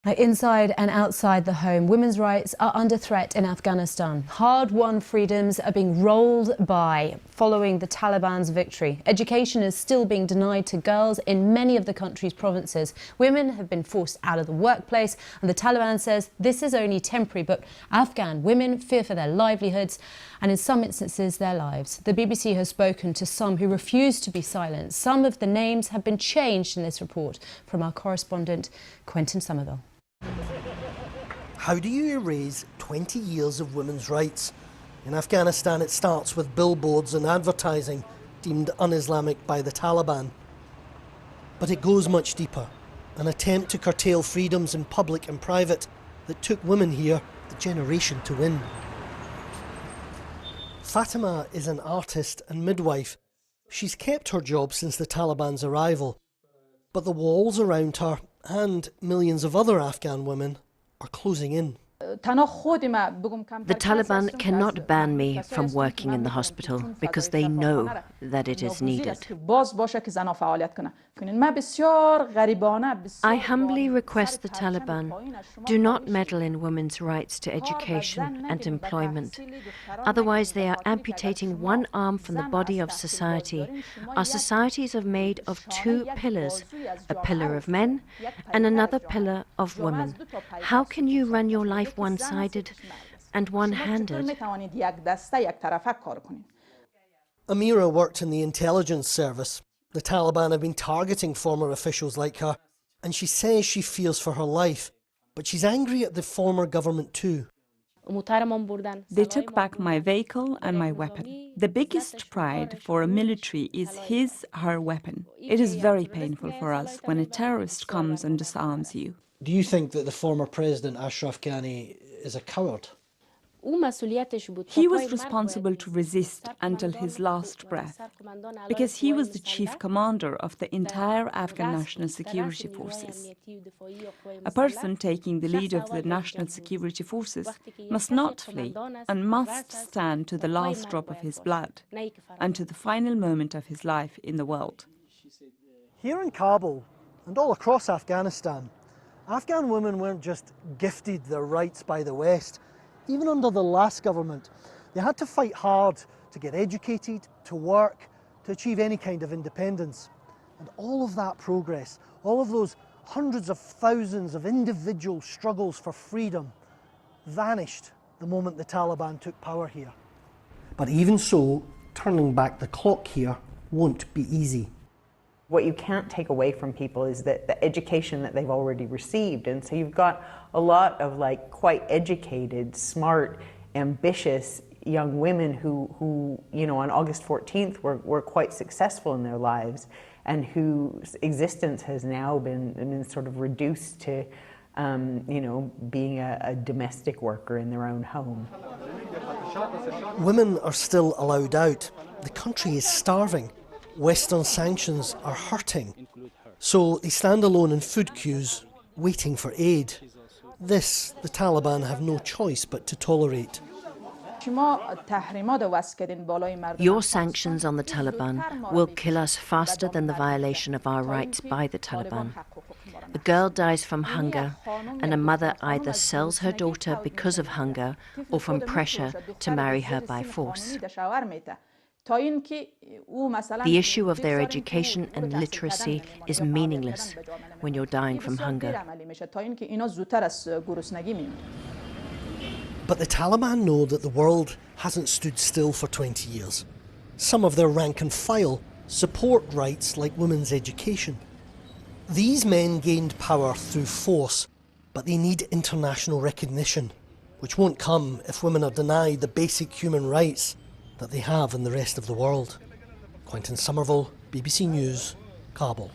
Inside and outside the home, women's rights are under threat in Afghanistan. Hard-won freedoms are being rolled by following the Taliban's victory. Education is still being denied to girls in many of the country's provinces. Women have been forced out of the workplace, and the Taliban says this is only temporary, but Afghan women fear for their livelihoods and in some instances their lives. The BBC has spoken to some who refuse to be silent. Some of the names have been changed in this report. From our correspondent, Quentin Somerville. How do you erase 20 years of women's rights? In Afghanistan, it starts with billboards and advertising deemed un-Islamic by the Taliban. But it goes much deeper. An attempt to curtail freedoms in public and private that took women here a generation to win. Fatima is an artist and midwife. She's kept her job since the Taliban's arrival. But the walls around her and millions of other Afghan women are closing in. The Taliban cannot ban me from working in the hospital because they know that it is needed. I humbly request the Taliban, do not meddle in women's rights to education and employment. Otherwise they are amputating one arm from the body of society. Our societies are made of two pillars, a pillar of men and another pillar of women. How can you run your life one-sided and one-handed? Amira worked in the intelligence service. The Taliban have been targeting former officials like her, and she says she fears for her life, but she's angry at the former government too. They took back my vehicle and my weapon. The biggest pride for a military is her weapon. It is very painful for us when a terrorist comes and disarms you. Do you think that the former president, Ashraf Ghani, is a coward? He was responsible to resist until his last breath, because he was the chief commander of the entire Afghan National Security Forces. A person taking the lead of the National Security Forces must not flee and must stand to the last drop of his blood and to the final moment of his life in the world. Here in Kabul and all across Afghanistan, Afghan women weren't just gifted their rights by the West. Even under the last government, they had to fight hard to get educated, to work, to achieve any kind of independence. And all of that progress, all of those hundreds of thousands of individual struggles for freedom vanished the moment the Taliban took power here. But even so, turning back the clock here won't be easy. What you can't take away from people is that the education that they've already received. And so you've got a lot of quite educated, smart, ambitious young women who on August 14th were quite successful in their lives and whose existence has now been sort of reduced to being a domestic worker in their own home. Women are still allowed out. The country is starving. Western sanctions are hurting, so they stand alone in food queues, waiting for aid. This, the Taliban have no choice but to tolerate. Your sanctions on the Taliban will kill us faster than the violation of our rights by the Taliban. A girl dies from hunger, and a mother either sells her daughter because of hunger or from pressure to marry her by force. The issue of their education and literacy is meaningless when you're dying from hunger. But the Taliban know that the world hasn't stood still for 20 years. Some of their rank and file support rights like women's education. These men gained power through force, but they need international recognition, which won't come if women are denied the basic human rights that they have in the rest of the world. Quentin Somerville, BBC News, Kabul.